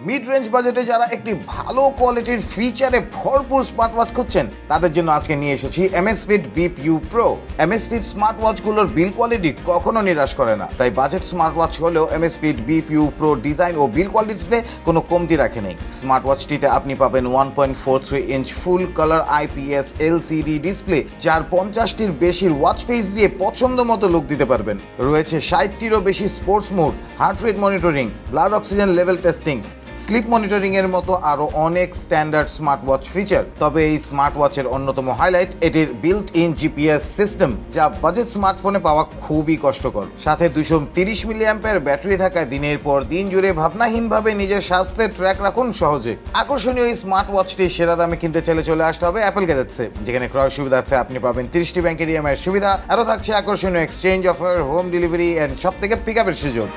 Mid range বাজেটে যারা একটি ভালো কোয়ালিটির ফিচারে ভরপুর স্মার্ট ওয়াচ খুঁজছেন তাদের জন্য আজকে নিয়ে এসেছি Amazfit Bip U Pro। Amazfit smart ওয়াচগুলোর বিল কোয়ালিটি কখনো নিরাশ করে না, তাই বাজেট স্মার্ট ওয়াচ হলেও Amazfit Bip U Pro design ও বিল কোয়ালিটিতে কোনো কমতি রাখে নেই। স্মার্ট ওয়াচটিতে আপনি পাবেন 1.43 inch full colour IPS LCD display, যার 50টির বেশির ওয়াচ ফেস দিয়ে পছন্দ মতো লুক দিতে পারবেন। রয়েছে 60টিরও বেশি sports mode, heart rate monitoring, blood oxygen level testing, slip monitoring এর মতো আরো অনেক স্ট্যান্ডার্ড স্মার্ট ওয়াচ ফিচার। তবে এই স্মার্ট ওয়াচের অন্যতম হাইলাইট এটির বিল্ট ইন জিপিএস সিস্টেম, যা বাজেট স্মার্টফোনে পাওয়া খুবই কষ্টকর। সাথে 230 মিলিঅ্যাম্পের ব্যাটারি থাকায় দিনের পর দিন জুড়ে ভাবনাহীনভাবে নিজের স্বাস্থ্যের ট্র্যাক রাখুন সহজে। আকর্ষণীয় এই স্মার্ট ওয়াচটি সেরা দামে কিনতে চাইলে চলে আসতে হবে অ্যাপল গ্যাজেটসে, যেখানে ক্রয় সুবিধার্থে আপনি পাবেন 30টি ব্যাংকের ইএমআই সুবিধা, আরও থাকছে আকর্ষণীয় exchange offer, home delivery and সব থেকে পিক আপের সুযোগ।